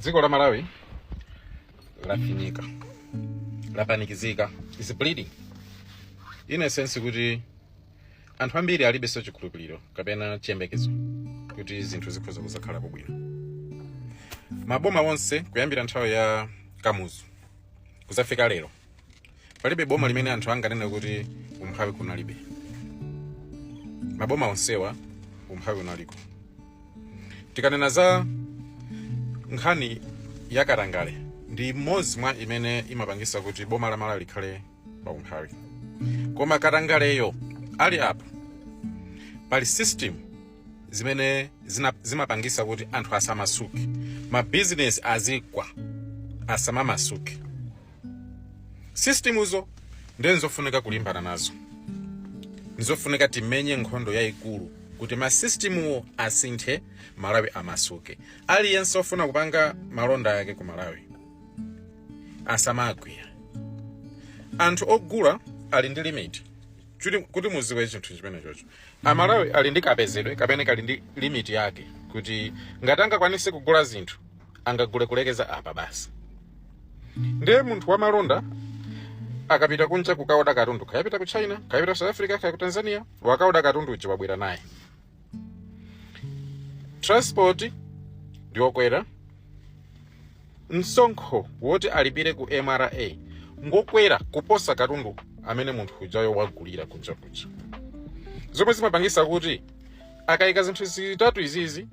Dziko la Malawi lafinyika, lapanikizika, is bleeding. In a sense kuti anthu ambiri alibe chikhulupiriro kapena chiyembekezo kuti zinthu zikhoza kuzakhala bwino. Maboma onse kuyambira nthawi ya Kamuzu kuzafika lero palibe boma limene anthu anganene kuti umphawi kunalibe. Maboma onsewa umphawi unaliko. Tikanena za nkhani ya Katangale ndi mmodzi mwa imene imapangisa kuti boma la Malawi likhale pa umphawi. Koma Katangaleyo ali apo pali system zimene zimapangisa kuti anthu asamasuke, ma business azikwa asamamasuke. System uzo ndenzofunika kulimbana nazo, nzofunika timenye nkhondo yayikulu kuti ma system asinthe, Malawi amasuke. Aliyense ofuna kupanga malonda yake ku Malawi asamagwira. Anthu ogula ali ndi limit kuti muziwe chinthu chimene chocho. Amalawi ali ndi kapezedwe kapene kali ndi limit yake kuti ngati angakwanise kugula zinthu angagule kulekeza apa basi. Ndiye munthu wa malonda akapita kunja kukaoda katundu, kayapita ku China, kayapita ku South Africa, kaya ku Tanzania, wakaoda katundu uchi wabwera naye. Transport ndiokwera, msonkho woti alipire ku MRA ngokwera kuposa katundu amene munthu ujayo wagulira kunja kuja. Zomwe zimapangisa kuti akayika zinthu zitatu izizi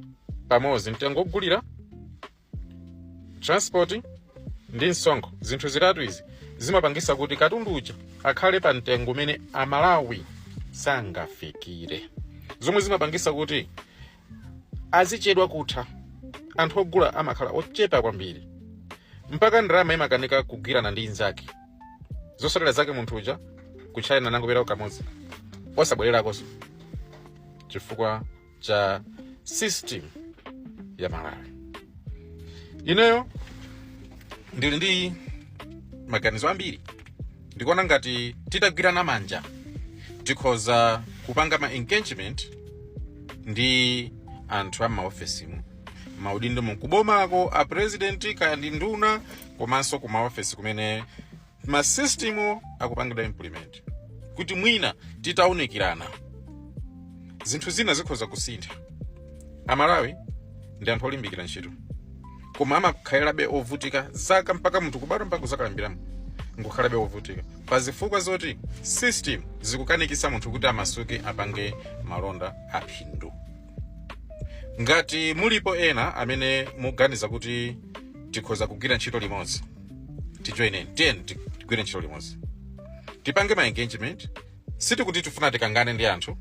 pamodzi, mtengo ogulira, transport ndi msonkho, zinthu zitatu izi zimapangisa kuti katundu uja akhale pa mtengo umene Amalawi sangafikire. Zomwe zimapangisa kuti azichedwa kutha, anthu ogula amakhala ochepa kwambiri mpaka ndalama imakanika kugwirana ndi inzake. Zosalera zake munthu uja ku China nangopita kamodzi osabwererakonso chifukwa cha system ya Malawi. Ineyo ndili ndi maganizo ambiri, ndikuona ngati titagwirana manja tikhoza kupanga ma engagement ndi anthu amaofesimu, maudindo mukubomako, a president kaya ndi nduna, komanso ku maofesi kumene ma system akupangidwa implement, kuti mwina titaunikirana zinthu zina zikhoza kusintha. Amalawi ndi anthu olimbikira ntchito, koma amakhalirabe ovutika zaka mpaka munthu kubadwa mpaka kuzakalambiramo ngukhalabe ovutika pa zifukwa zoti system zikukanikisa munthu kuti amasuke apange malonda aphindu. Ngati mulipo ena amene muganiza kuti tikhoza kugwira ntchito limodzi, tijoineni, tigwire ntchito limodzi, tipange ma engagement. Sitikuti tifuna tikangane ndi anthu,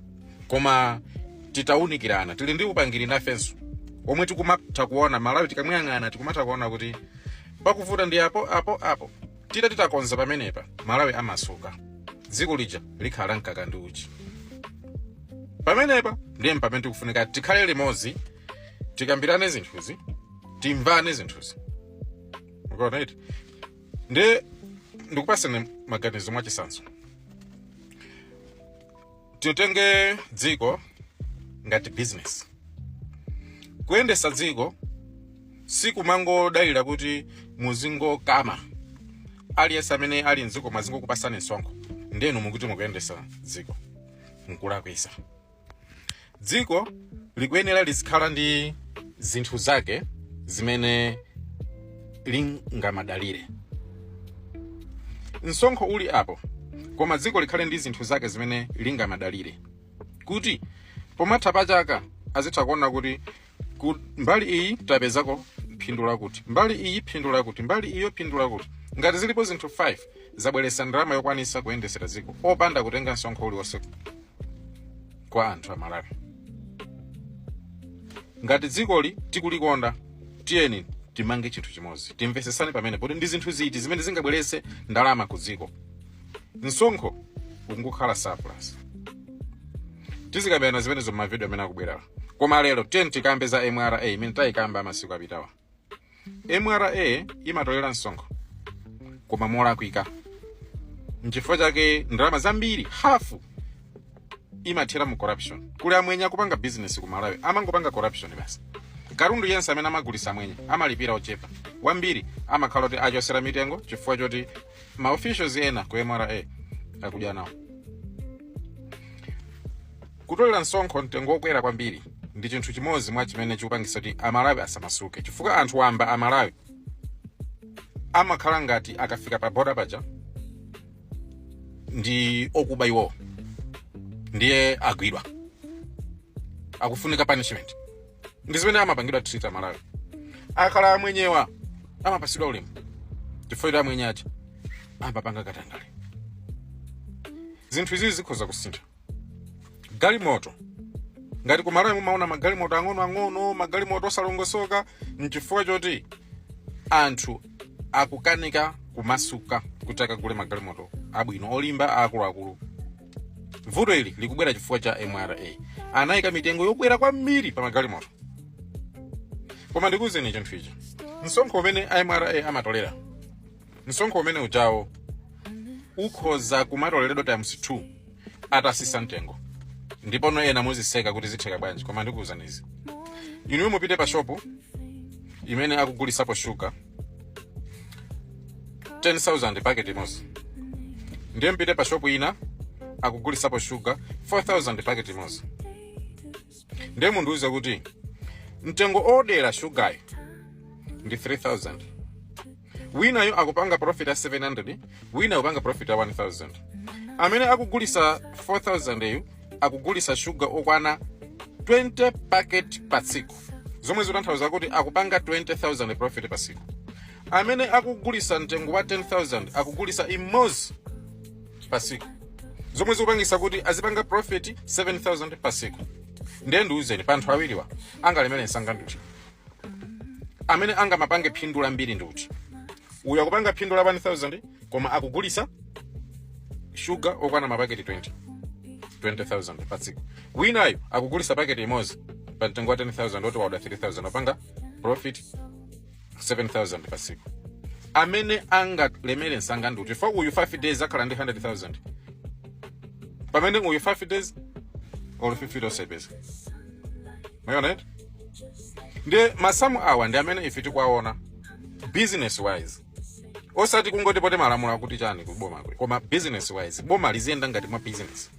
koma titaunikirana, tili ndi upangiri nafenso omwe tikumatha kuona Malawi tikamuyang'ana tikumatha kuona kuti pakuvuta ndi apo titakonza pamenepa Malawi amasuka, dziko lija likhala mkaka ndi uchi. Pamenepa ndiye pamene tikufunika tikhale limodzi, tikambirane zinthuzi, timvane zinthuzi. Mukuona iti ndikupaseni maganizo mwachitsanzo. Titenge dziko ngati business. Kuyendesa dziko sikumangodalira kuti muzingokama aliyense amene ali mdziko mazingokupasani msonkho ndenu mukuti mukuyendesa dziko mkulakwisa. Dziko likuyenera lizikhala ndi zinthu zake zimene lingamadalire. Msonkho uli apo, koma dziko likhale ndi zinthu zake zimene lingamadalire, kuti pomatha pachaka azitha kuona kuti mbali iyi tapezako phindu lakuti, mbali iyi phindu lakuti, mbali iyo phindu lakuti. Ngati zilipo zinthu 5 zabweresa ndalama yokwanisa kuyendesera dziko opanda kutenga msonkho uliwonse kwa anthu a Malawi. Ngati dzikoli tikulikonda, tiyeni timange chinthu chimodzi, timvesesane pamene kuti ndi zinthu ziti zimene zingabwerese ndalama ku dziko. Msonkho ungokhala surplus. Tizikambirana zimenezo m'mavideo amene akubwerawa. Koma lero tiyeni tikambe za MRA imene tayikamba masiku apitawa. MRA imatolera msonkho koma molakwika. N'chifukwa chake ndalama zambiri hafu imathera mu corruption. Kuli amwenya kupanga business ku Malawi amangopanga corruption basi. katundu yense amene amagulisa mwenye amalipira ochepa wambiri amakhala kuti achosera mitengo chifukwa choti ma officials ena ku MRA akudya nawo. Kutolera msonkho mtengo wokwera kwambiri ndi chinthu chimodzi mwa chimene chikupangisa kuti Amalawi asamasuke chifukwa anthu wamba Amalawi amakhala ngati akafika pa boda paja ndi okuba iwo ndiye agwidwa akufunika punishment. Ndi zimene amapangidwa treat Amalawi. Akhala amwenyewa amapasidwa ulemu chifukwa kuti amwenye aja amapanga katangale. Zinthu izi zikhoza kusintha. Galimoto ngati ku Malawi mumaona magalimoto ang'ono magalimoto osalongosoka nchifukwa choti anthu akukanika kumasuka kuti akagule magalimoto abwino olimba akuluakulu. Vuto ili likubwera chifukwa cha MRA anayika mitengo yokwera kwambiri pa magalimoto. Koma ndikuwuzeni chinthu ichi, msonkho umene MRA amatolera, msonkho umene ujawo ukhoza kumatoleredwa times 2 atasisa mtengo. Ndipo no ena muziseka kuti zitheka bwanji, koma ndikuwuzani izi. Inuyo mupite pa shopu imene akugulisapo sugar 10,000 packet imozi. Ndiye mpite pa shopu ina akugulisapo sugar 4,000 packet imozi. Ndiye munduuze kuti mtengo odera sugar ndi 3,000. Winayo akupanga profit ya 700, wina akupanga profit ya 1,000. Amene akugulisa 4,000 eyu akugulisa sugar okwana 20 packet pa siku. Zomwe zitanthauza kuti akupanga 20,000 profit pa siku. Amene akugulisa mtengo wa 10,000 akugulisa imozi pa siku. Zomwe zikupangisa kuti azipanga profit 7,000 pa siku. Ndiye ndiuzeni panthu awiriwa angalemere nsanga nduti. Amene angamapange phindu lambiri nduti. Uyo akupanga phindu la 1,000 koma akugulisa sugar okwana mapaketi 20,000 pa siku. Winayo akugulisa paketi imozi pa mtengo wa 10,000 oti wauda 3,000 apanga profit 7,000 pa siku. Amene angalemere nsanga nduti for uyu 5 days akhala ndi 100,000. Pamene uyu 5 days or 50 dollars pesa. Mayona it? Ndiye masamu awa ndi amene ife tikuwaona business wise. Osati kungoti pote malamulo akuti chani kuboma kwe. Koma business wise boma liziyenda ngati mwa business.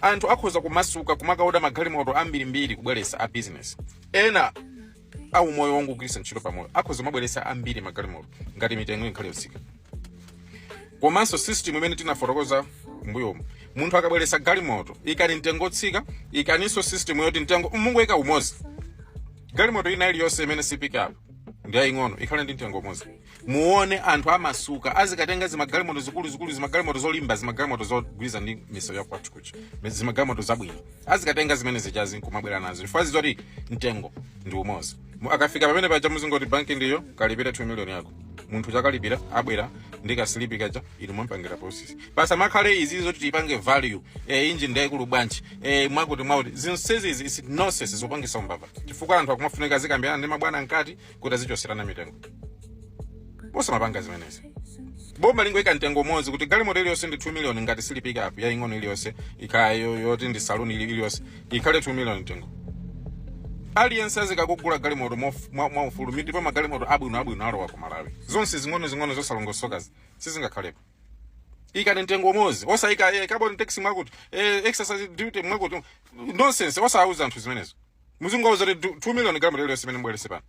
Anthu akhoza kumasuka kumakaoda magalimoto ambiri kubweresa a business. Ena au moyo wangu kugirisa ntchito pamoyo akhoza mabweresa ambiri magalimoto ngati mitengo ikhale yosika. Komanso system imene tinafotokoza mbuyomu munthu akabweresa galimoto ikani mtengo tsika ikaniso system yoti mtengo mungweka umozi. Galimoto ina iliyonse imene si pick up ndi aying'ono ikhale ndi mtengo umozi. Muone anthu amasuka azikatenga zimagalimoto zikulu zimagalimoto zolimba zimagalimoto zogwiza ndi misewu ya kwathu kuchi zimagalimoto zabwino azikatenga zimene zichazi kumabwera nazo ifazi zoti mtengo ndi umozi. Akafika pamene paja muzingoti banki ndiyo kalipira 2 million yako munthu chakalipira abwera ndika slipi kaja ili mwampangira process pasa makhale izi zoti tipange value engine ndayikulu bwanji mwakuti zinsezi is nonsense zopangisa umbava chifukwa anthu akumafunika zikambirana ndi mabwana nkati kuti azichoserana mitengo. Bosa mapanga zimenezi. Boma lingoika mtengo umodzi kuti galimoto iliyonse ndi 2 million ngati sili pick up ya ing'ono iliyonse ikhayo yoti ndi salon iliyonse ikhale 2 million mtengo. Aliyense azikakugula galimoto mwa ufulu ndipo magalimoto abwino alowa ku Malawi. Zonse zing'ono zosalongosoka sizingakhalepo. Ikani mtengo umodzi osayika carbon tax mwakuti exercise duty mwakuti nonsense osauza anthu zimenezo. Muzingauza 2 million galimoto iliyonse imene mbwerese pano.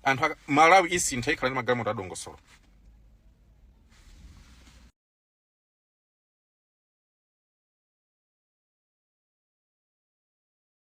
Anthu Malawi isintha ikhala ndi magalimoto adongosolo.